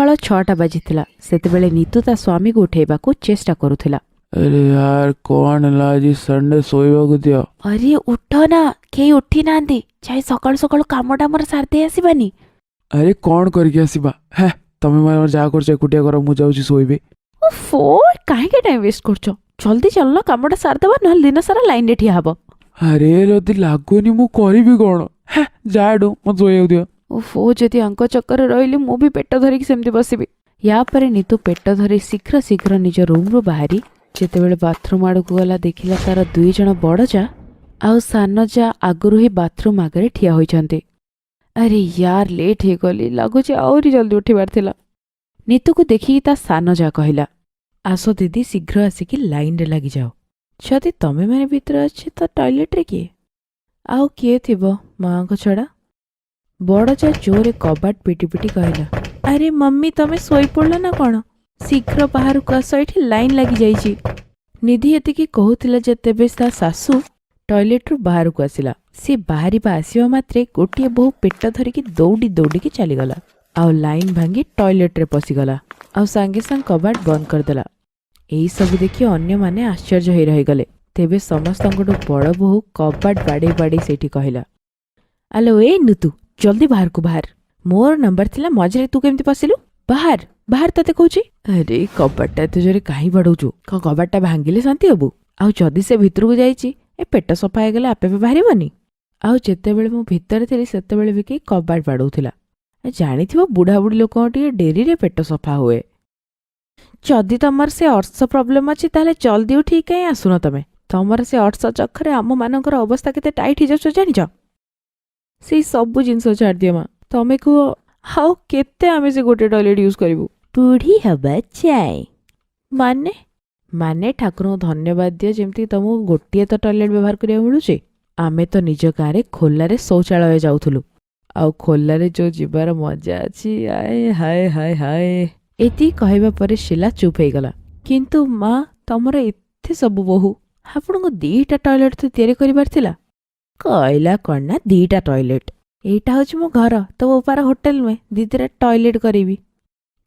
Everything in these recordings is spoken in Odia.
ସକାଳ 6ଟା ବାଜିଥିଲା। ସେତେବେଳେ ନିତୁ ତା ସ୍ୱାମୀକୁ ଉଠେଇବାକୁ ଚେଷ୍ଟା କରୁଥିଲା। अरे यार कौन है आज संडे ଶୋଇବାକୁ ଦିଅ। अरे उठ ना, କେହି ଉଠି ନାହାନ୍ତି। ଯାଇ ସକାଳୁ ସକାଳୁ କାମଟା ମୋର ସାରିଦେଇ ଆସିବାନି। ଆରେ କ'ଣ କରିକି ଆସିବା? ହେ ତମେ ଯାହା କରୁଛ ଏକୁଟିଆ କର, ମୁଁ ଯାଉଛି ଶୋଇବି। ଓଫୋ, କାହିଁକି ଟାଇମ୍ ୱେଷ୍ଟ କରୁଛ? ଜଲ୍ଦି ଚାଲୁନ, କାମଟା ସାରିଦେବା, ନହେଲେ ଦିନ ସାରା ଲାଇନରେ ଠିଆ ହବ। ଆରେ ଯଦି ଲାଗୁନି ମୁଁ କରିବି କ'ଣ? ହେ ଯାଆଡୁ ମୋତେ ଶୋଇବାକୁ ଦିଅ। ଓଫୋ, ଯଦି ଆଙ୍କ ଚକ୍କରରେ ରହିଲି ମୁଁ ବି ପେଟ ଧରିକି ସେମିତି ବସିବି। ୟା ପରେ ନିତୁ ପେଟ ଧରି ଶୀଘ୍ର ଶୀଘ୍ର ନିଜ ରୁମ୍ରୁ ବାହାରି ଯେତେବେଳେ ବାଥରୁମ୍ ଆଡ଼କୁ ଗଲା, ଦେଖିଲା ତାର 2 ଜଣ ବଡ଼ ଯା ଆଉ ସାନ ଯା ଆଗରୁ ହିଁ ବାଥରୁମ୍ ଆଗରେ ଠିଆ ହୋଇଛନ୍ତି। ଆରେ ୟାର, ଲେଟ୍ ହେଇଗଲି, ଲାଗୁଛି ଆହୁରି ଜଲ୍ଦି ଉଠିବାର ଥିଲା। ନିତୁକୁ ଦେଖିକି ତା ସାନ ଯା କହିଲା, ଆସ ଦିଦି, ଶୀଘ୍ର ଆସିକି ଲାଇନରେ ଲାଗିଯାଅ। ଯଦି ତମେମାନେ ଭିତରେ ଅଛି ତ ଟଏଲେଟ୍ରେ କିଏ? ଆଉ କିଏ ଥିବ ମାଆଙ୍କ ଛଡ଼ା? ବଡ଼ ଯା ଜୋରେ କବାଟ ପିଟି ପିଟି କହିଲା, ଆରେ ମମ୍ମି, ତମେ ଶୋଇପଡ଼ିଲ ନା କ'ଣ? ଶୀଘ୍ର ବାହାରକୁ ଆସ, ଏଠି ଲାଇନ୍ ଲାଗିଯାଇଛି। ନିଧି ଏତିକି କହୁଥିଲା ଯେତେବେଳେ ତା ଶାଶୁ ଟଏଲେଟ୍ରୁ ବାହାରକୁ ଆସିଲା। ସେ ବାହାରିବା ଆସିବା ମାତ୍ରେ ଗୋଟିଏ ବୋହୂ ପେଟ ଧରିକି ଦୌଡ଼ି ଦୌଡ଼ିକି ଚାଲିଗଲା ଆଉ ଲାଇନ୍ ଭାଙ୍ଗି ଟଏଲେଟ୍ରେ ପଶିଗଲା ଆଉ ସାଙ୍ଗେ ସାଙ୍ଗେ କବାଟ ବନ୍ଦ କରିଦେଲା। ଏଇସବୁ ଦେଖି ଅନ୍ୟମାନେ ଆଶ୍ଚର୍ଯ୍ୟ ହୋଇ ରହିଗଲେ। ତେବେ ସମସ୍ତଙ୍କଠୁ ବଡ଼ ବୋହୂ କବାଟ ବାଡ଼େଇ ବାଡ଼େଇ ସେଇଠି କହିଲା, ଆଲୋ ଏ ନିତୁ, ଜଲ୍ଦି ବାହାରକୁ ବାହାର। ମୋର ନମ୍ବର ଥିଲା, ମଝିରେ ତୁ କେମିତି ପଶିଲୁ? ବାହାର ବାହାର, ତତେ କହୁଛି। ଆରେ କବାଟଟା ଏତେ ଜୋରେ କାହିଁ ବାଡ଼ଉଛୁ? କ'ଣ କବାଟଟା ଭାଙ୍ଗିଲେ ଶାନ୍ତି ହବୁ? ଆଉ ଯଦି ସେ ଭିତରକୁ ଯାଇଛି, ଏ ପେଟ ସଫା ହେଇଗଲେ ଆପେ ଆପେ ବାହାରିବନି? ଆଉ ଯେତେବେଳେ ମୁଁ ଭିତରେ ଥିଲି ସେତେବେଳେ ବି କେହି କବାଟ ବାଡ଼ଉଥିଲା। ଜାଣିଥିବ, ବୁଢ଼ାବୁଢ଼ୀ ଲୋକଙ୍କ ଟିକେ ଡେରିରେ ପେଟ ସଫା ହୁଏ। ଯଦି ତମର ସେ ଅର୍ଶ ପ୍ରୋବ୍ଲେମ୍ ଅଛି, ତାହେଲେ ଜଲ୍ଦି ଉଠିକି କାହିଁ ଆସୁନ ତମେ? ତମର ସେ ଅର୍ଶ ଚକ୍କରେ ଆମମାନଙ୍କର ଅବସ୍ଥା କେତେ ଟାଇଟ୍ ହେଇଯାଉଛି ଜାଣିଛ? ସେଇ ସବୁ ଜିନିଷ ଛାଡ଼ିଦିଅ ମା, ତମେ କୁହ, ଆଉ କେତେ ଆମେ ସେ ଗୋଟେ ଟଏଲେଟ୍ ୟୁଜ୍ କରିବୁ? ବୁଢ଼ୀ ହବା ଚାଏ ମାନେ ମାନେ ଠାକୁରଙ୍କୁ ଧନ୍ୟବାଦ ଦିଅ, ଯେମିତି ତମକୁ ଗୋଟିଏ ତ ଟଏଲେଟ୍ ବ୍ୟବହାର କରିବାକୁ ମିଳୁଛି। ଆମେ ତ ନିଜ ଗାଁରେ ଖୋଲାରେ ଶୌଚାଳୟ ଯାଉଥିଲୁ, ଆଉ ଖୋଲାରେ ଯୋଉ ଯିବାର ମଜା ଅଛି, ଆଏ ହାଏ ହାଏ ହାଏ। ଏତିକି କହିବା ପରେ ଶିଲା ଚୁପ୍ ହେଇଗଲା। କିନ୍ତୁ ମା, ତମର ଏତେ ସବୁ ବୋହୂ, ଆପଣଙ୍କୁ 2ଟା ଟଏଲେଟ୍ ତ ତିଆରି କରିବାର ଥିଲା। କହିଲା କ'ଣ ନା 2ଟା ଟଏଲେଟ୍? ଏଇଟା ହେଉଛି ମୋ ଘର, ତ ଓପାର ହୋଟେଲ ନୁହେଁ, 2ଟା ଟଏଲେଟ୍ କରିବି।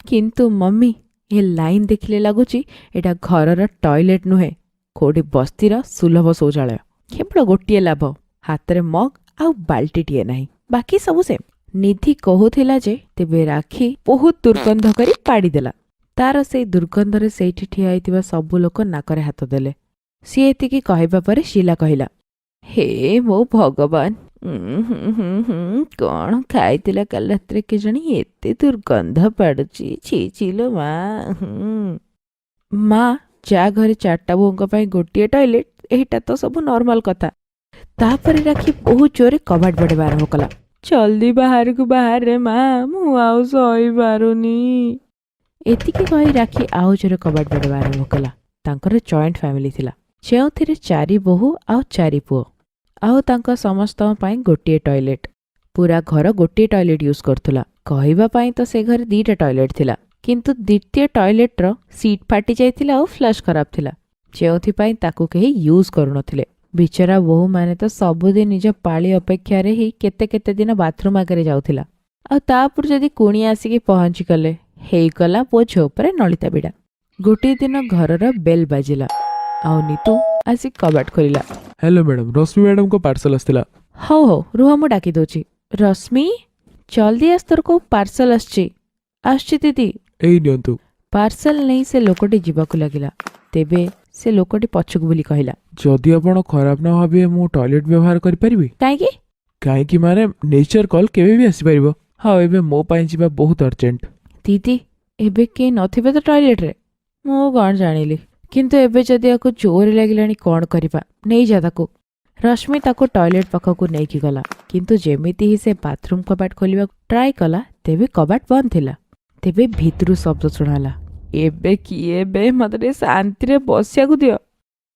କିନ୍ତୁ ମମ୍ମି, ଏ ଲାଇନ୍ ଦେଖିଲେ ଲାଗୁଛି ଏଇଟା ଘରର ଟଏଲେଟ୍ ନୁହେଁ, କୋଉଠି ବସ୍ତିର ସୁଲଭ ଶୌଚାଳୟ। କେବଳ ଗୋଟିଏ ଲାଭ, ହାତରେ ମଗ୍ ଆଉ ବାଲ୍ଟିଟିଏ ନାହିଁ, ବାକି ସବୁ ସେମ୍। ନିଧି କହୁଥିଲା ଯେ ତେବେ ରାକ୍ଷୀ ବହୁତ ଦୁର୍ଗନ୍ଧ କରି ପାଡ଼ିଦେଲା। ତାର ସେଇ ଦୁର୍ଗନ୍ଧରେ ସେଇଠି ଠିଆ ହେଇଥିବା ସବୁ ଲୋକ ନାକରେ ହାତ ଦେଲେ। ସିଏ ଏତିକି କହିବା ପରେ ଶିଲା କହିଲା, ହେ ମୋ ଭଗବାନ, କ'ଣ ଖାଇଥିଲା କାଲି ରାତିରେ କେଜାଣି ଏତେ ଦୁର୍ଗନ୍ଧ ପାଡ଼ୁଛି? ଛି ଛିଲୋ ମା। ମା, ଯାହା ଘରେ 4ଟା ବୋହୂଙ୍କ ପାଇଁ ଗୋଟିଏ ଟଏଲେଟ୍, ଏଇଟା ତ ସବୁ ନର୍ମାଲ କଥା। ତାପରେ ରାକ୍ଷୀ ବହୁତ ଜୋରେ କବାଟ ବାଡ଼େଇବା ଆରମ୍ଭ କଲା। ଜଲ୍ଦି ବାହାରକୁ ବାହାରେ ମା, ମୁଁ ଆଉ ସହିପାରୁନି। ଏତିକି କହି ରାକ୍ଷୀ ଆଉ ଜୋରେ କବାଟ ବାଡ଼େଇବା ଆରମ୍ଭ କଲା। ତାଙ୍କର ଜଏଣ୍ଟ ଫ୍ୟାମିଲି ଥିଲା, ଯେଉଁଥିରେ 4 ବୋହୂ ଆଉ 4 ପୁଅ, ଆଉ ତାଙ୍କ ସମସ୍ତଙ୍କ ପାଇଁ ଗୋଟିଏ ଟଏଲେଟ୍। ପୁରା ଘର ଗୋଟିଏ ଟଏଲେଟ୍ ୟୁଜ୍ କରୁଥିଲା। କହିବା ପାଇଁ ତ ସେ ଘରେ 2ଟା ଟଏଲେଟ୍ ଥିଲା, କିନ୍ତୁ ଦ୍ୱିତୀୟ ଟଏଲେଟ୍ର ସିଟ୍ ଫାଟି ଯାଇଥିଲା ଆଉ ଫ୍ଲଶ୍ ଖରାପ ଥିଲା, ଯେଉଁଥିପାଇଁ ତାକୁ କେହି ୟୁଜ୍ କରୁନଥିଲେ। ବିଚରା ବୋହୂମାନେ ତ ସବୁଦିନ ନିଜ ପାଳି ଅପେକ୍ଷାରେ ହିଁ କେତେ କେତେ ଦିନ ବାଥରୁମ୍ ଆଗରେ ଯାଉଥିଲା। ଆଉ ତାପରେ ଯଦି କୁଣିଆ ଆସିକି ପହଞ୍ଚିଗଲେ, ହେଇଗଲା ପୁଅ ଝିଅ ଉପରେ ନଳିତା ବିଡ଼ା। ଗୋଟିଏ ଦିନ ଘରର ବେଲ୍ ବାଜିଲା ଆଉ ନିତୁ ଆସି କବାଟ ଖୋଲିଲା। ହ୍ୟାଲୋ ମ୍ୟାଡ଼ାମ୍, ରଶ୍ମି ମ୍ୟାଡ଼ାମ୍ଙ୍କ ପାର୍ସଲ ଆସିଥିଲା। ହଉ ହଉ, ରୁହ, ମୁଁ ଡାକି ଦଉଛି। ରଶ୍ମି, ଜଲ୍ଦି ଆସ, ତୋର କୋଉ ପାର୍ସଲ ଆସିଛି। ଆସୁଛି ଦିଦି। ଏଇ ନିଅନ୍ତୁ। ପାର୍ସଲ ନେଇ ସେ ଲୋକଟି ଯିବାକୁ ଲାଗିଲା। ତେବେ ସେ ଲୋକଟି ପଛକୁ ବୁଲି କହିଲା, ଯଦି ଆପଣ ଖରାପ ନ ଭାବିବେ, ମୁଁ ଟଏଲେଟ୍ ବ୍ୟବହାର କରିପାରିବି? କାହିଁକି? କାହିଁକି ମାନେ ନେଚର କଲ୍ କେବେ ବି ଆସିପାରିବ। ହଁ, ଏବେ ମୋ ପାଇଁ ଯିବା ବହୁତ ଅର୍ଜେଣ୍ଟ। ଦିଦି, ଏବେ କେହି ନଥିବେ ତ ଟଏଲେଟ୍ରେ? ମୁଁ କ'ଣ ଜାଣିଲି, କିନ୍ତୁ ଏବେ ଯଦି ଆକୁ ଜୋରରେ ଲାଗିଲାଣି କ'ଣ କରିବା? ନେଇଯା ତାକୁ। ରଶ୍ମି ତାକୁ ଟଏଲେଟ୍ ପାଖକୁ ନେଇକି ଗଲା, କିନ୍ତୁ ଯେମିତି ହିଁ ସେ ବାଥରୁମ୍ କବାଟ ଖୋଲିବାକୁ ଟ୍ରାଏ କଲା, ତେବେ କବାଟ ବନ୍ଦ ଥିଲା। ତେବେ ଭିତରୁ ଶବ୍ଦ ଶୁଣାଲା, ଏବେ କିଏ ବେ? ମତେ ଟିକେ ଶାନ୍ତିରେ ବସିବାକୁ ଦିଅ।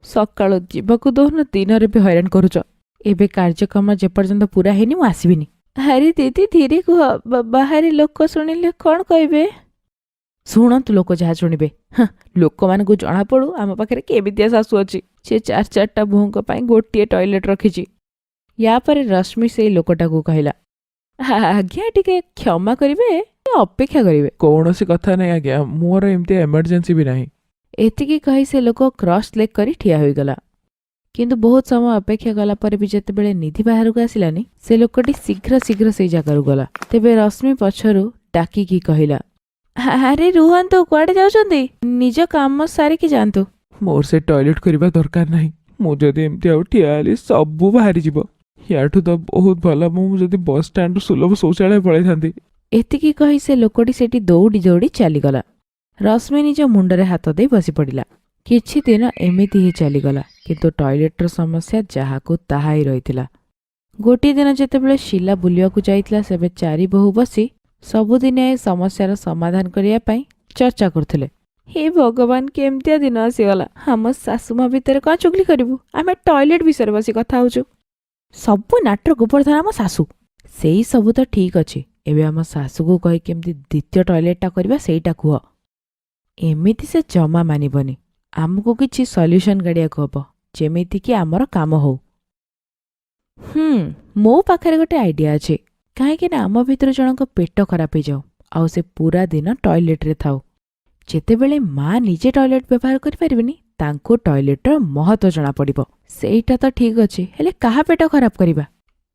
ସକାଳୁ ଯିବାକୁ ଦଉନ, ଦିନରେ ବି ହଇରାଣ କରୁଛ। ଏବେ କାର୍ଯ୍ୟକ୍ରମ ଯେପର୍ଯ୍ୟନ୍ତ ପୁରା ହେଇନି ମୁଁ ଆସିବିନି। ଆରେ ଦିଦି, ଧୀରେ କୁହ, ବାହାରେ ଲୋକ ଶୁଣିଲେ କ'ଣ କହିବେ? ଶୁଣନ୍ତୁ ଲୋକ ଯାହା ଶୁଣିବେ। ଲୋକମାନଙ୍କୁ ଜଣାପଡ଼ୁ ଆମ ପାଖରେ କେମିତିଆ ଶାଶୁ ଅଛି। ସେ 4ଟା ବୋହୂଙ୍କ ପାଇଁ ଗୋଟିଏ ଟଏଲେଟ୍ ରଖିଛି। ୟା ପରେ ରଶ୍ମି ସେଇ ଲୋକଟାକୁ କହିଲା, ଆଜ୍ଞା ଟିକେ କ୍ଷମା କରିବେ, ଅପେକ୍ଷା କରିବେ। କୌଣସି କଥା ନାହିଁ ଆଜ୍ଞା, ମୋର ଏମିତି ଏମର୍ଜେନ୍ସି ବି ନାହିଁ। ଏତିକି କହି ସେ ଲୋକ କ୍ରସ୍ ଲେଗ୍ କରି ଠିଆ ହୋଇଗଲା। କିନ୍ତୁ ବହୁତ ସମୟ ଅପେକ୍ଷା କଲା ପରେ ବି ଯେତେବେଳେ ନିଧି ବାହାରକୁ ଆସିଲାନି, ସେ ଲୋକଟି ଶୀଘ୍ର ଶୀଘ୍ର ସେଇ ଜାଗାରୁ ଗଲା। ତେବେ ରଶ୍ମି ପଛରୁ ଡାକିକି କହିଲା, ଆରେ ରୁହନ୍ତୁ, କୁଆଡେ ଯାଉଛନ୍ତି? ନିଜ କାମ ସାରିକି ଯାଆନ୍ତୁ। ମୋର ସେ ଟଏଲେଟ୍ କରିବା ଦରକାର ନାହିଁ। ମୁଁ ଯଦି ଏମିତି ଆଉ ଠିଆ ହେଲି ସବୁ ବାହାରିଯିବ। ୟାଠୁ ତ ବହୁତ ଭଲ ମୁଁ ଯଦି ବସ୍ ଷ୍ଟାଣ୍ଡରୁ ସୁଲଭ ଶୌଚାଳୟ ପଳେଇଥାନ୍ତି। ଏତିକି କହି ସେ ଲୋକଟି ସେଠି ଦୌଡ଼ି ଦୌଡ଼ି ଚାଲିଗଲା। ରଶ୍ମି ନିଜ ମୁଣ୍ଡରେ ହାତ ଦେଇ ବସି ପଡ଼ିଲା। କିଛି ଦିନ ଏମିତି ହିଁ ଚାଲିଗଲା, କିନ୍ତୁ ଟଏଲେଟ୍ର ସମସ୍ୟା ଯାହାକୁ ତାହା ହିଁ ରହିଥିଲା। ଗୋଟିଏ ଦିନ ଯେତେବେଳେ ଶିଲା ବୁଲିବାକୁ ଯାଇଥିଲା, ସେବେ ଚାରି ବୋହୂ ବସି ସବୁଦିନ ଏ ସମସ୍ୟାର ସମାଧାନ କରିବା ପାଇଁ ଚର୍ଚ୍ଚା କରୁଥିଲେ। ହେ ଭଗବାନ, କେମିତିଆ ଦିନ ଆସିଗଲା। ଆମ ଶାଶୁମା ଭିତରେ କ'ଣ ଚୁଗଲି କରିବୁ? ଆମେ ଟଏଲେଟ୍ ବିଷୟରେ ବସି କଥା ହଉଛୁ। ସବୁ ନାଟର ଗୋବର୍ଦ୍ଧନ ଆମ ଶାଶୁ। ସେଇ ସବୁ ତ ଠିକ୍ ଅଛି, ଏବେ ଆମ ଶାଶୁକୁ କହି କେମିତି ଦ୍ୱିତୀୟ ଟଏଲେଟ୍ଟା କରିବା ସେଇଟା କୁହ। ଏମିତି ସେ ଜମା ମାନିବନି। ଆମକୁ କିଛି ସଲ୍ୟୁସନ୍ କାଢ଼ିବାକୁ ହବ, ଯେମିତିକି ଆମର କାମ ହଉ। ମୋ ପାଖରେ ଗୋଟେ ଆଇଡ଼ିଆ ଅଛି। କାହିଁକିନା ଆମ ଭିତରୁ ଜଣଙ୍କ ପେଟ ଖରାପ ହେଇଯାଉ, ଆଉ ସେ ପୁରା ଦିନ ଟଏଲେଟ୍ରେ ଥାଉ। ଯେତେବେଳେ ମା ନିଜେ ଟଏଲେଟ୍ ବ୍ୟବହାର କରିପାରିବେନି, ତାଙ୍କୁ ଟଏଲେଟ୍ର ମହତ୍ଵ ଜଣାପଡ଼ିବ। ସେଇଟା ତ ଠିକ୍ ଅଛି, ହେଲେ କାହା ପେଟ ଖରାପ କରିବା?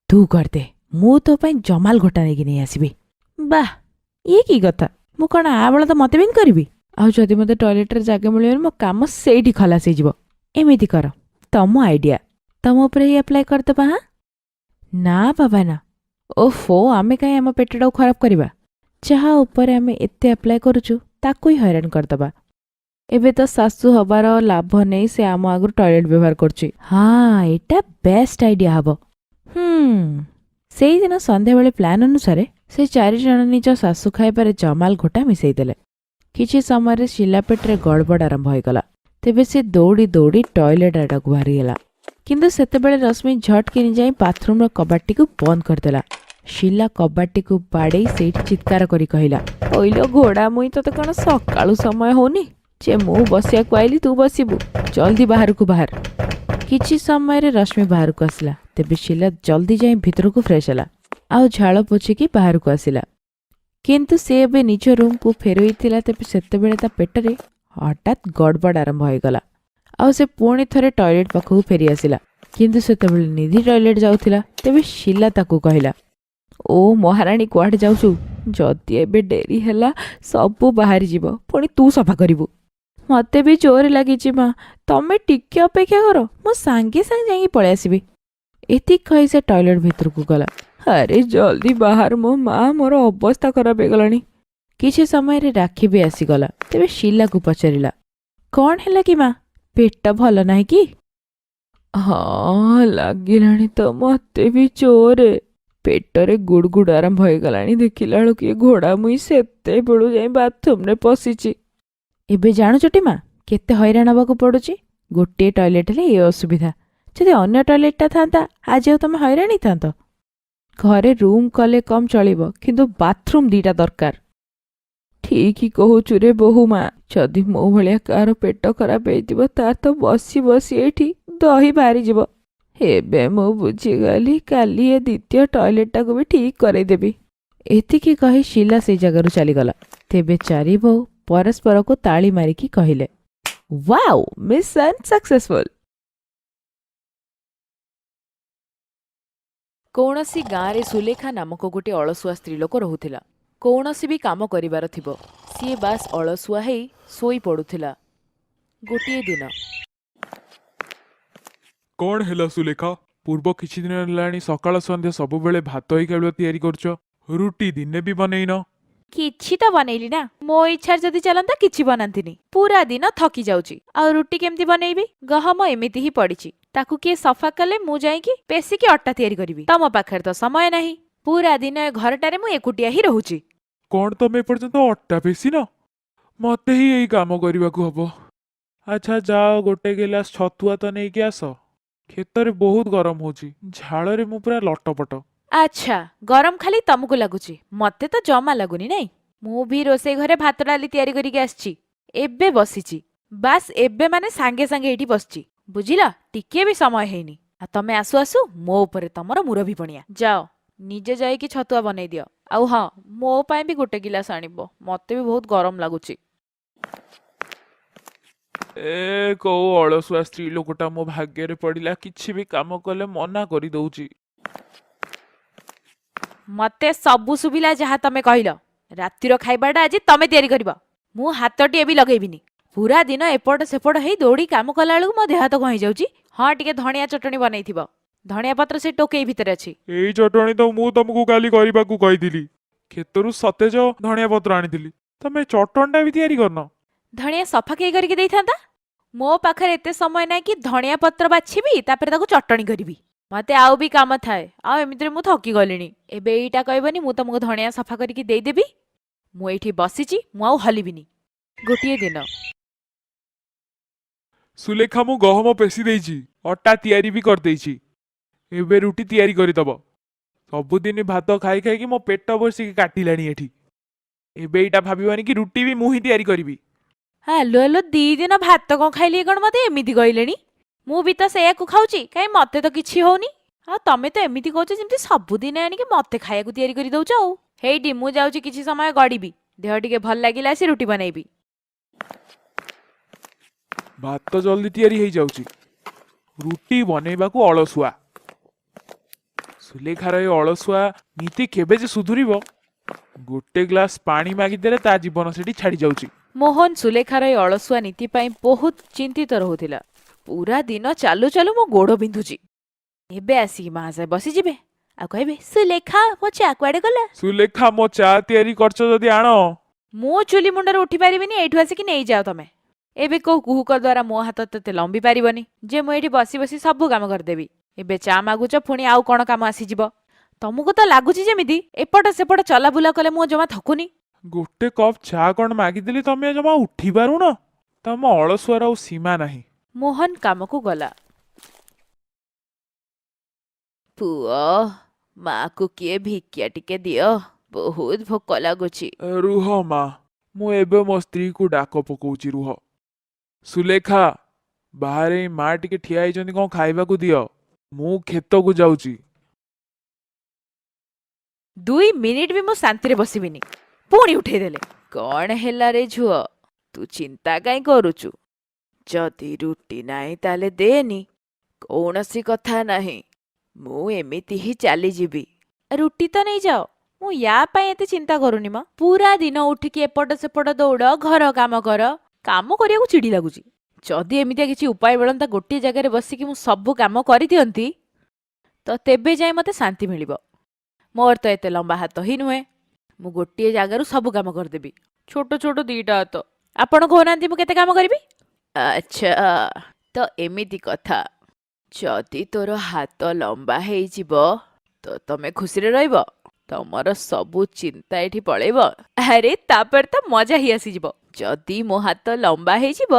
ତୁ କରିଦେ, ମୁଁ ତୋ ପାଇଁ ଜମାଲ ଘୋଟା ନେଇକି ନେଇ ଆସିବି। ବାଃ, ଇଏ କି କଥା? ମୁଁ କ'ଣ ଆ ବେଳ ତ ମତେ ବି କରିବି? ଆଉ ଯଦି ମୋତେ ଟଏଲେଟ୍ରେ ଜାଗା ମିଳିବନି, ମୋ କାମ ସେଇଠି ଖଲାସ ହେଇଯିବ। ଏମିତି କର, ତମ ଆଇଡ଼ିଆ, ତମ ଉପରେ ହିଁ ଆପ୍ଲାଏ କରିଦେବା। ନା ବାବା ନା। ଓହୋ, ଆମେ କାହିଁ ଆମ ପେଟଟାକୁ ଖରାପ କରିବା? ଯାହା ଉପରେ ଆମେ ଏତେ ଆପ୍ଲାଏ କରୁଛୁ ତାକୁ ହିଁ ହଇରାଣ କରିଦେବା। ଏବେ ତ ଶାଶୁ ହବାର ଲାଭ ନେଇ ସେ ଆମ ଆଗରୁ ଟଏଲେଟ୍ ବ୍ୟବହାର କରୁଛି। ହଁ, ଏଇଟା ବେଷ୍ଟ ଆଇଡ଼ିଆ ହବ। ସେଇଦିନ ସନ୍ଧ୍ୟାବେଳେ ପ୍ଲାନ୍ ଅନୁସାରେ ସେ ଚାରିଜଣ ନିଜ ଶାଶୁ ଖାଇବାରେ ଜମାଲ ଘୋଟା ମିଶାଇ ଦେଲେ। କିଛି ସମୟରେ ଶିଲା ପେଟରେ ଗଡ଼ବଡ଼ ଆରମ୍ଭ ହୋଇଗଲା। ତେବେ ସେ ଦୌଡ଼ି ଦୌଡ଼ି ଟଏଲେଟ୍ ଆଡ଼କୁ ବାହାରିଗଲା। କିନ୍ତୁ ସେତେବେଳେ ରଶ୍ମି ଝଟକିନି ଯାଇ ବାଥରୁମ୍ର କବାଟଟିକୁ ବନ୍ଦ କରିଦେଲା। ଶିଲା କବାଟଟିକୁ ବାଡ଼େଇ ସେଇଠି ଚିତ୍କାର କରି କହିଲା, ଓଇଲୋ ଘୋଡ଼ା ମୁଇଁ, ତତେ କ'ଣ ସକାଳୁ ସମୟ ହଉନି ଯେ ମୁଁ ବସିବାକୁ ଆଇଲି ତୁ ବସିବୁ? ଜଲ୍ଦି ବାହାରକୁ ବାହାର। କିଛି ସମୟରେ ରଶ୍ମି ବାହାରକୁ ଆସିଲା। ତେବେ ଶିଲା ଜଲ୍ଦି ଯାଇ ଭିତରକୁ ଫ୍ରେଶ୍ ହେଲା, ଆଉ ଝାଳ ପୋଛିକି ବାହାରକୁ ଆସିଲା। କିନ୍ତୁ ସେ ଏବେ ନିଜ ରୁମ୍କୁ ଫେରୁଥିଲା। ତେବେ ସେତେବେଳେ ତା ପେଟରେ ହଠାତ୍ ଗଡ଼ବଡ଼ ଆରମ୍ଭ ହୋଇଗଲା, ଆଉ ସେ ପୁଣି ଥରେ ଟଏଲେଟ୍ ପାଖକୁ ଫେରି ଆସିଲା। କିନ୍ତୁ ସେତେବେଳେ ନିଧି ଟଏଲେଟ୍ ଯାଉଥିଲା। ତେବେ ଶିଲା ତାକୁ କହିଲା, ଓ ମହାରାଣୀ, କୁଆଡ଼େ ଯାଉଛୁ? ଯଦି ଏବେ ଡେରି ହେଲା ସବୁ ବାହାରିଯିବ, ପୁଣି ତୁ ସଫା କରିବୁ। ମତେ ବି ଜୋର ଲାଗିଛି ମା, ତମେ ଟିକେ ଅପେକ୍ଷା କର, ମୁଁ ସାଙ୍ଗେ ସାଙ୍ଗେ ଯାଇକି ପଳେଇ ଆସିବି। ଏତିକି କହି ସେ ଟଏଲେଟ୍ ଭିତରକୁ ଗଲା। ଆରେ ଜଲ୍ଦି ବାହାର ମୋ ମା, ମୋର ଅବସ୍ଥା ଖରାପ ହେଇଗଲାଣି। କିଛି ସମୟରେ ରାକ୍ଷୀ ବି ଆସିଗଲା। ତେବେ ଶିଲାକୁ ପଚାରିଲା, କ'ଣ ହେଲା କି ମା? ପେଟ ଭଲ ନାହିଁ କି? ହଁ, ଲାଗିଲାଣି ତ ମତେ ବି ଜୋରେ। ପେଟରେ ଗୁଡ଼ଗୁଡ଼ ଆରମ୍ଭ ହେଇଗଲାଣି। ଦେଖିଲା ବେଳକୁ କିଏ ଘୋଡ଼ା ମୁଇଁ ସେତେବେଳୁ ଯାଇ ବାଥରୁମ୍ରେ ପଶିଛି। ଏବେ ଜାଣୁଛଟି ମା, କେତେ ହଇରାଣ ହେବାକୁ ପଡ଼ୁଛି। ଗୋଟିଏ ଟଏଲେଟ୍ ହେଲେ ଏ ଅସୁବିଧା। ଯଦି ଅନ୍ୟ ଟଏଲେଟ୍ଟା ଥାନ୍ତା, ଆଜି ଆଉ ତମେ ହଇରାଣ ହେଇଥାନ୍ତ? ଘରେ ରୁମ୍ କଲେ କମ୍ ଚଳିବ, କିନ୍ତୁ ବାଥରୁମ୍ ଦିଟା ଦରକାର। ଠିକ୍ କହୁଛୁ ରେ ବୋହୁ ମା। ଯଦି ମୋ ଭଳିଆ କାହାର ପେଟ ଖରାପ ହେଇଥିବ, ତାର ତ ବସି ବସି ଏଇଠି ଦହି ବାହାରିଯିବ। ଏବେ ମୁଁ ବୁଝିଗଲି, କାଲି ଏ ଦ୍ୱିତୀୟ ଟଏଲେଟ୍ଟାକୁ ବି ଠିକ୍ କରେଇଦେବି। ଏତିକି କହି ଶିଲା ସେଇ ଜାଗାରୁ ଚାଲିଗଲା। ତେବେ ଚାରି ବୋହୂ ପରସ୍ପରକୁ ତାଳି ମାରିକି କହିଲେ, ୱାଓ, ମିଶନ୍ ସକ୍ସେସଫୁଲ୍। କୌଣସି ଗାଁରେ ସୁଲେଖା ନାମକ ଗୋଟିଏ ଅଳସୁଆ ସ୍ତ୍ରୀ ଲୋକ ରହୁଥିଲା। କୌଣସି ବି କାମ କରିବାର ଥିବ, ସିଏ ବାସ୍ ଅଳସୁଆ ହେଇ ଶୋଇ ପଡ଼ୁଥିଲା। ଗୋଟିଏ ଦିନ କ'ଣ ହେଲା ସୁଲେଖା? ପୂର୍ବ କିଛି ଦିନ ହେଲାଣି ସକାଳ ସନ୍ଧ୍ୟା ସବୁବେଳେ ଭାତ ହିଁ କେବଳ ତିଆରି କରୁଛ, ରୁଟି ଦିନେ ବି ବନେଇନ। କିଛି ତ ବନେଇଲି ନା। ମୋ ଇଚ୍ଛାରେ ଯଦି ଚାଲନ୍ତା କିଛି ବନାନ୍ତିନି। ପୁରା ଦିନ ଥକି ଯାଉଛି, ଆଉ ରୁଟି କେମିତି ବନେଇବି? ଗହମ ଏମିତି ହିଁ ପଡିଛି, ତାକୁ କିଏ ସଫା କଲେ ମୁଁ ଯାଇକି ପେଷିକି ଅଟା ତିଆରି କରିବି। ତମ ପାଖରେ ତ ସମୟ ନାହିଁ। ପୁରା ଦିନ ଏ ଘରଟାରେ ମୁଁ ଏକୁଟିଆ ହିଁ ରହୁଛି। କ'ଣ ତମେ ଏପର୍ଯ୍ୟନ୍ତ ଅଟା ପେଷିନ? ମତେ ହିଁ ଏଇ କାମ କରିବାକୁ ହବ। ଆଚ୍ଛା ଯାଅ, ଗୋଟେ ଗିଲାସ ଛତୁଆ ତ ନେଇକି ଆସ। କ୍ଷେତରେ ବହୁତ ଗରମ ହଉଛି, ଝାଳରେ ମୁଁ ପୁରା ଲଟପଟ। ଆଚ୍ଛା, ଗରମ ଖାଲି ତମକୁ ଲାଗୁଛି, ମତେ ତ ଜମା ଲାଗୁନି। ନାଇଁ, ମୁଁ ବି ରୋଷେଇ ଘରେ ଭାତ ଡାଲି ତିଆରି କରିକି ଆସିଛି। ଏବେ ବସିଛି, ବାସ୍ ଏବେ ମାନେ ସାଙ୍ଗେ ସାଙ୍ଗେ ଏଇଠି ବସିଛି, ବୁଝିଲ? ଟିକେ ବି ସମୟ ହେଇନି। ଆଉ ତମେ ଆସୁ ଆସୁ ମୋ ଉପରେ ତମର ମୁରବି ପଣିଆ। ଯାଅ, ନିଜେ ଯାଇକି ଛତୁଆ ବନେଇ ଦିଅ। ଆଉ ହଁ, ମୋ ପାଇଁ ବି ଗୋଟେ ଗିଲାସ ଆଣିବ, ମତେ ବି ବହୁତ ଗରମ ଲାଗୁଛି। ଏ କୋଉ ଅଳସୁଆ ସ୍ତ୍ରୀ ଲୋକଟା ମୋ ଭାଗ୍ୟରେ ପଡିଲା, କିଛି ବି କାମ କଲେ ମନା କରିଦଉଛି। ମତେ ସବୁ ଶୁଭିଲା ଯାହା ତମେ କହିଲ। ରାତିର ଖାଇବାଟା ଆଜି ତମେ ତିଆରି କରିବ। ମୁଁ ହାତଟିଏ ବି ଲଗେଇବିନି। ପୁରା ଦିନ ଏପଟ ସେପଟ ହେଇ ଦୌଡ଼ି କାମ କଲା ବେଳକୁ ମୋ ଦେହ ହାତ କଣ ହେଇଯାଉଛି। ହଁ, ଟିକେ ଧଣିଆ ଚଟଣି ବନେଇଥିବ। ଧଣିଆ ପତ୍ର ସେ ଟୋକେଇ ଭିତରେ ଅଛି। ଏଇ ଚଟଣି ତ ମୁଁ ତମକୁ କାଲି କରିବାକୁ କହିଥିଲି। କ୍ଷେତରୁ ସତେଜ ଧଣିଆ ପତ୍ର ଆଣିଥିଲି, ତମେ ଚଟଣିଟା ବି ତିଆରି କରିନ। ଧଣିଆ ସଫା କେହି କରିକି ଦେଇଥାନ୍ତା? ମୋ ପାଖରେ ଏତେ ସମୟ ନାହିଁ କି ଧଣିଆ ପତ୍ର ବାଛିବି ତାପରେ ତାକୁ ଚଟଣି କରିବି। ମତେ ଆଉ ବି କାମ ଥାଏ, ଆଉ ଏମିତିରେ ମୁଁ ଥକି ଗଲିଣି। ଏବେ ଏଇଟା କହିବନି ମୁଁ ତମକୁ ଧଣିଆ ସଫା କରିକି ଦେଇଦେବି। ମୁଁ ଏଇଠି ବସିଛି, ମୁଁ ଆଉ ହଲିବିନି। ଗୋଟିଏ ଦିନ ସୁଲେଖା, ମୁଁ ଗହମ ପେଶି ଦେଇଛି, ଅଟା ତିଆରି ବି କରିଦେଇଛି। ଏବେ ରୁଟି ତିଆରି କରିଦବ। ସବୁଦିନ ଭାତ ଖାଇ ଖାଇକି ମୋ ପେଟ ବସିକି କାଟିଲାଣି ଏଠି। ଏବେ ଏଇଟା ଭାବିବାନି କି ରୁଟି ବି ମୁଁ ହିଁ ତିଆରି କରିବି। ହାଲୋ ହାଲୋ, 2 ଦିନ ଭାତ କଣ ଖାଇଲି କଣ ମତେ ଏମିତି କହିଲେଣି? ମୁଁ ବି ତ ସେଇଆକୁ ଖାଉଛି, କାହିଁ ମତେ ତ କିଛି ହଉନି। ଆଉ ତମେ ତ ଏମିତି କହୁଛ ଯେମିତି ସବୁଦିନ ଆଣିକି ମତେ ଖାଇବାକୁ ତିଆରି କରି ଦଉଛ। ଆଉ ହେଇଟି ମୁଁ ଯାଉଛି କିଛି ସମୟ ଗଡ଼ିବି, ଦେହ ଟିକେ ଭଲ ଲାଗିଲା ଆସି ରୁଟି ବନେଇବି। ଭାତ ଜଲ୍ଦି ତିଆରି ହେଇଯାଉଛି, ରୁଟି ବନେଇବାକୁ ଅଳସୁଆ। ସୁଲେଖାର ଏ ଅଳସୁଆ ନୀତି କେବେ ଯେ ସୁଧୁରିବ। ଗୋଟେ ଗ୍ଲାସ ପାଣି ମାଗିଦେଲେ ତା ଜୀବନ ସେଠି ଛାଡି ଯାଉଛି। ମୋହନ ସୁଲେଖାର ଏ ଅଳସୁଆ ନୀତି ପାଇଁ ବହୁତ ଚିନ୍ତିତ ରହୁଥିଲା। ପୁରା ଦିନ ଚାଲୁ ଚାଲୁ ମୋ ଗୋଡ଼ ବିନ୍ଧୁଛି। ଏବେ ଆସିକି ମା ସାହେବ ବସିଯିବେ ଆଉ କହିବେ, ସୁଲେଖା ମୋ ଚା କୁଆଡେ ଗଲା? ସୁଲେଖା, ମୋ ଚା ତିଆରି କରିଛ ଯଦି ଆଣ। ମୁଁ ଚୁଲି ମୁଣ୍ଡରେ ଉଠି ପାରିବିନି, ଏଇଠୁ ଆସିକି ନେଇଯାଅ ତମେ। ଏବେ କୋଉ କୁହୁକ ଦ୍ୱାରା ମୋ ହାତ ତତେ ଲମ୍ବି ପାରିବନି ଯେ ମୁଁ ଏଇଠି ବସି ବସି ସବୁ କାମ କରିଦେବି। ଏବେ ଚା ମାଗୁଛ, ପୁଣି ଆଉ କଣ କାମ ଆସିଯିବ? ତମକୁ ତ ଲାଗୁଛି ଯେମିତି ଏପଟ ସେପଟ ଚଲାବୁଲା କଲେ ମୁଁ ଜମା ଥକୁନି। ଗୋଟେ କପ୍ ଚା କଣ ମାଗିଦେଲି, ତମେ ଜମା ଉଠି ପାରୁନ? ତମ ଅଳସୁଆର ଆଉ ସୀମା ନାହିଁ। ମୋହନ କାମକୁ ଗଲା। ପୁଅ, ମାକୁ କିଏ ଭିକ୍ଷା ଟିକେ ଦିଅ, ବହୁତ ଭୋକ ଲାଗୁଛି। ରୁହ ମା, ମୁଁ ଏବେ ମୋ ସ୍ତ୍ରୀକୁ ଡାକ ପକଉଛି, ରୁହ। ସୁଲେଖା, ବାହାରେ ଏଇ ମା ଟିକେ ଠିଆ ହେଇଛନ୍ତି, କଣ ଖାଇବାକୁ ଦିଅ। ମୁଁ କ୍ଷେତକୁ ଯାଉଛି। 2 ମିନିଟ୍ ବି ମୁଁ ଶାନ୍ତିରେ ବସିବିନି। ପୁଣି ଉଠେଇଦେଲେ। କଣ ହେଲା ରେ ଝୁଅ, ତୁ ଚିନ୍ତା କାଇଁ କରୁଛୁ? ଯଦି ରୁଟି ନାହିଁ ତାହେଲେ ଦେନି। କୌଣସି କଥା ନାହିଁ, ମୁଁ ଏମିତି ହିଁ ଚାଲିଯିବି। ରୁଟି ତ ନେଇଯାଅ, ମୁଁ ୟା ପାଇଁ ଏତେ ଚିନ୍ତା କରୁନି ମ। ପୁରା ଦିନ ଉଠିକି ଏପଟ ସେପଟ ଦୌଡ଼, ଘର କାମ କର। କାମ କରିବାକୁ ଚିଡ଼ି ଲାଗୁଛି। ଯଦି ଏମିତିଆ କିଛି ଉପାୟ ମିଳନ୍ତା ଗୋଟିଏ ଜାଗାରେ ବସିକି ମୁଁ ସବୁ କାମ କରିଦିଅନ୍ତି, ତ ତେବେ ଯାଇ ମତେ ଶାନ୍ତି ମିଳିବ। ମୋର ତ ଏତେ ଲମ୍ବା ହାତ ହିଁ ନୁହେଁ, ମୁଁ ଗୋଟିଏ ଜାଗାରୁ ସବୁ କାମ କରିଦେବି। ଛୋଟ ଛୋଟ 2ଟା ହାତ। ଆପଣ କହୁନାହାନ୍ତି ମୁଁ କେତେ କାମ କରିବି? ଆଚ୍ଛା, ତ ଏମିତି କଥା। ଯଦି ତୋର ହାତ ଲମ୍ବା ହେଇଯିବ ତ ତମେ ଖୁସିରେ ରହିବ। ତମର ସବୁ ଚିନ୍ତା ଏଠି ପଳେଇବ। ଆରେ ତାପରେ ତ ମଜା ହିଁ ଆସିଯିବ। ଯଦି ମୋ ହାତ ଲମ୍ବା ହେଇଯିବ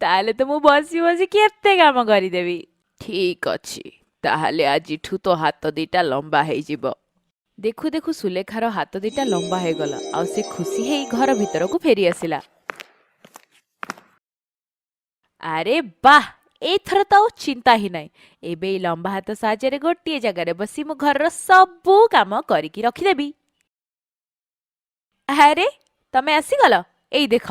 ତାହେଲେ ତ ମୁଁ ବସି ବସିକି ଏତେ କାମ କରିଦେବି। ଠିକ ଅଛି, ତାହେଲେ ଆଜିଠୁ ତୋ ହାତ 2ଟା ଲମ୍ବା ହେଇଯିବ। ଦେଖୁ ଦେଖୁ ସୁଲେଖାର ହାତ 2ଟା ଲମ୍ବା ହେଇଗଲା, ଆଉ ସେ ଖୁସି ହେଇ ଘର ଭିତରକୁ ଫେରି ଆସିଲା। ଆରେ ବାଃ, ଏଇଥର ତ ଆଉ ଚିନ୍ତା ହିଁ ନାହିଁ। ଏବେ ଏଇ ଲମ୍ବା ହାତ ସାହାଯ୍ୟରେ ଗୋଟିଏ ଜାଗାରେ ବସି ମୁଁ ଘରର ସବୁ କାମ କରିକି ରଖିଦେବି। ଆରେ ତମେ ଆସିଗଲ, ଏଇ ଦେଖ।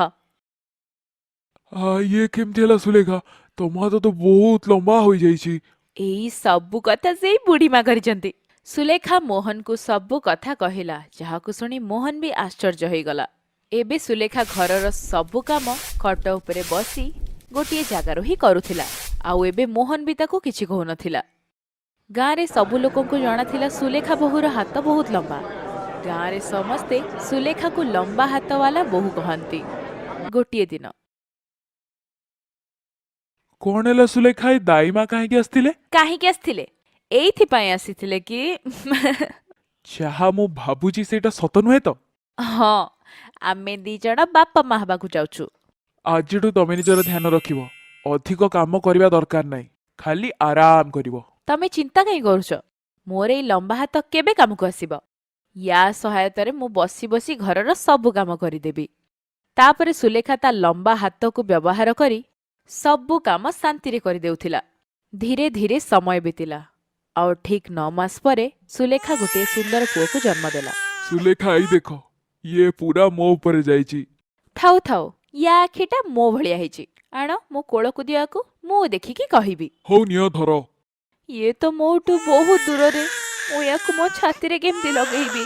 ଇଏ କେମିତି ହେଲା ସୁଲେଖା? ତମ ହାତ ତ ବହୁତ ଲମ୍ବା ହୋଇଯାଇଛି। ଏଇ ସବୁ କଥା ସେଇ ବୁଢ଼ୀମା କରିଛନ୍ତି। ସୁଲେଖା ମୋହନକୁ ସବୁ କଥା କହିଲା, ଯାହାକୁ ଶୁଣି ମୋହନ ବି ଆଶ୍ଚର୍ଯ୍ୟ ହେଇଗଲା। ଏବେ ସୁଲେଖା ଘରର ସବୁ କାମ ଖଟ ଉପରେ ବସି ଗୋଟିଏ ଜାଗାରୁ ହିଁ କରୁଥିଲା। ଆଉ ଏବେ ମୋହନ ବି ତାକୁ କିଛି କହୁନଥିଲା। ଗାଁରେ ସବୁ ଲୋକଙ୍କୁ ଜଣାଥିଲା ସୁଲେଖା ବୋହୂର ହାତ ବହୁତ ଲମ୍ବା। ଗାଁରେ ସମସ୍ତେ ସୁଲେଖାକୁ ଲମ୍ବା ହାତବାଲା ବୋହୂ କହନ୍ତି। ଗୋଟିଏ ଦିନ କଣ ହେଲା ସୁଲେଖା, ଏ ଦାଇମା କାହିଁକି ଆସିଥିଲେ? କାହିଁକି ଆସିଥିଲେ? ଏଇଥିପାଇଁ ଆସିଥିଲେ କି ଯାହା ମୁଁ ଭାବୁଛି ସେଇଟା ସତ ନୁହେଁ ତ? ହଁ, ଆମେ 2 ଜଣ ବାପା ମା ହେବାକୁ ଯାଉଛୁ। ଆଜିଠୁ ତମେ ନିଜର ଧ୍ୟାନ ରଖିବ। ଅଧିକ କାମ କରିବା ଦରକାର ନାହିଁ, ଖାଲି ଆରାମ କରିବ। ତମେ ଚିନ୍ତା କାହିଁ କରୁଛ? ମୋର ଏଇ ଲମ୍ବା ହାତ କେବେ କାମକୁ ଆସିବ? ୟା ସହାୟତାରେ ମୁଁ ବସି ବସି ଘରର ସବୁ କାମ କରିଦେବି। ତାପରେ ସୁଲେଖା ତା ଲମ୍ବା ହାତକୁ ବ୍ୟବହାର କରି ସବୁ କାମ ଶାନ୍ତିରେ କରିଦେଉଥିଲା। ଧୀରେ ଧୀରେ ସମୟ ବିତିଲା। ଆଉ ଠିକ୍ 9 ମାସ ପରେ ସୁଲେଖା ଗୋଟିଏ ସୁନ୍ଦର ପୁଅକୁ ଜନ୍ମ ଦେଲା। ସୁଲେଖା ଏଇ ଦେଖ, ଇଏ ପୁରା ମୋ ଉପରେ ଯାଇଛି। ଥାଉ ଥାଉ, ୟା ଆଖିଟା ମୋ ଭଳିଆ ହେଇଛି। ଆଣ ମୋ କୋଳକୁ ଦିଅ ଆକୁ, ମୁଁ ଦେଖିକି କହିବି। ହଉ ନିଅ ଧର। ଇଏ ତ ମୋଠୁ ବହୁତ ଦୂରରେ, ମୁଁ ୟାକୁ ମୋ ଛାତିରେ କେମିତି ଲଗେଇବି?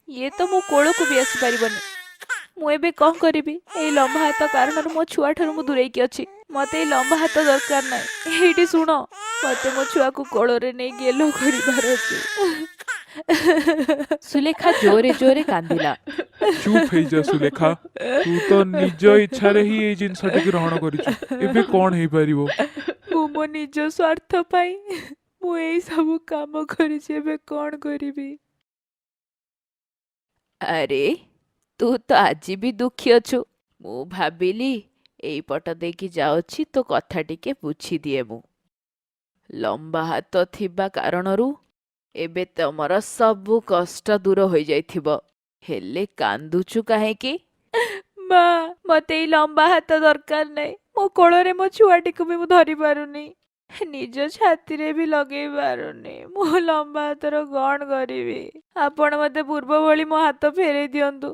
ଇଏ ତ ମୋ କୋଳକୁ ବି ଆସିପାରିବନି। ମୁଁ ଏବେ କଣ କରିବି? ଏଇ ଲମ୍ବା ହାତ କାରଣରୁ ମୋ ଛୁଆଠାରୁ ମୁଁ ଦୂରେଇକି ଅଛି। ମତେ ଏଇ ଲମ୍ବା ହାତ ଦରକାର ନାହିଁ। ଏଇଠି ଶୁଣ, ମତେ ମୋ ଛୁଆକୁ କୋଳରେ ନେଇ ଗେଲ କରିବାର ଅଛି। ସୁଲେଖା ଜୋରେ ଜୋରେ କାନ୍ଦିଲା। ଚୁପ୍ ହେଇଯା ସୁଲେଖା, ତୁ ତ ନିଜ ଇଚ୍ଛାରେ ହିଁ ଏଇ ଜିନିଷଟି ଗ୍ରହଣ କରିଛୁ। ଏବେ କଣ ହେଇପାରିବ? ମୁଁ ମୋ ନିଜ ସ୍ୱାର୍ଥ ପାଇଁ ମୁଁ ଏଇ ସବୁ କାମ କରିଛି। ଏବେ କଣ କରିବି? ଆରେ, ତୁ ତ ଆଜି ବି ଦୁଃଖୀ ଅଛୁ। ମୁଁ ଭାବିଲି ଏଇପଟ ଦେଇକି ଯାଉଛି, ତୋ କଥା ଟିକେ ବୁଝିଦିଏ ମୁଁ। ଲମ୍ବା ହାତ ଥିବା କାରଣରୁ ଏବେ ତମର ସବୁ କଷ୍ଟ ଦୂର ହୋଇଯାଇଥିବ। ହେଲେ କାନ୍ଦୁଛୁ କାହିଁକି? ମା, ମତେ ଏଇ ଲମ୍ବା ହାତ ଦରକାର ନାହିଁ। ମୋ କୋଳରେ ମୋ ଛୁଆଟିକୁ ବି ମୁଁ ଧରି ପାରୁନି, ନିଜ ଛାତିରେ ବି ଲଗେଇ ପାରୁନି। ମୁଁ ଲମ୍ବା ହାତର କଣ କରିବି? ଆପଣ ମତେ ପୂର୍ବ ଭଳି ମୋ ହାତ ଫେରେଇ ଦିଅନ୍ତୁ,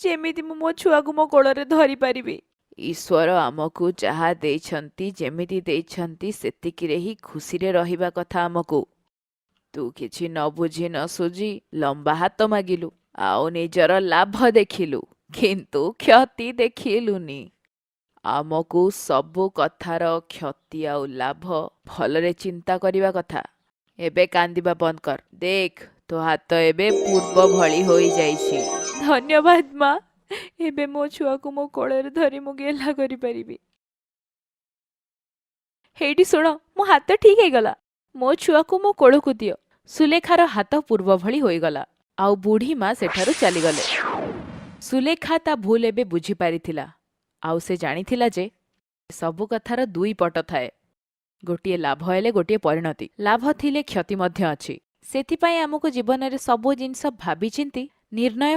ଯେମିତି ମୁଁ ମୋ ଛୁଆକୁ ମୋ କୋଳରେ ଧରି ପାରିବି। ଈଶ୍ୱର ଆମକୁ ଯାହା ଦେଇଛନ୍ତି, ଯେମିତି ଦେଇଛନ୍ତି, ସେତିକିରେ ହିଁ ଖୁସିରେ ରହିବା କଥା ଆମକୁ। ତୁ କିଛି ନ ବୁଝି ନ ସୁଝି ଲମ୍ବା ହାତ ମାଗିଲୁ, ଆଉ ନିଜର ଲାଭ ଦେଖିଲୁ, କିନ୍ତୁ କ୍ଷତି ଦେଖିଲୁନି। ଆମକୁ ସବୁ କଥାର କ୍ଷତି ଆଉ ଲାଭ ଭଲରେ ଚିନ୍ତା କରିବା କଥା। ଏବେ କାନ୍ଦିବା ବନ୍ଦ କର। ଦେଖ, ତୋ ହାତ ଏବେ ପୂର୍ବ ଭଳି ହୋଇଯାଇଛି। ଧନ୍ୟବାଦ ମା। ଏବେ ମୋ ଛୁଆକୁ ମୋ କୋଳରେ ଧରି ମୁଁ ଗେହ୍ଲା କରିପାରିବି। ହେଇଟି ଶୁଣ, ମୋ ହାତ ଠିକ୍ ହେଇଗଲା। ମୋ ଛୁଆକୁ ମୋ କୋଳକୁ ଦିଅ। ସୁଲେଖାର ହାତ ପୂର୍ବ ଭଳି ହୋଇଗଲା, ଆଉ ବୁଢ଼ୀ ମା ସେଠାରୁ ଚାଲିଗଲେ। ସୁଲେଖା ତା ଭୁଲ ଏବେ ବୁଝିପାରିଥିଲା, ଆଉ ସେ ଜାଣିଥିଲା ଯେ ସବୁ କଥାର ଦୁଇ ପଟ ଥାଏ। ଗୋଟିଏ ଲାଭ ହେଲେ ଗୋଟିଏ ପରିଣତି। ଲାଭ ଥିଲେ କ୍ଷତି ମଧ୍ୟ ଅଛି। ସେଥିପାଇଁ ଆମକୁ ଜୀବନରେ ସବୁ ଜିନିଷ ଭାବିଚିନ୍ତି ନିର୍ଣ୍ଣୟ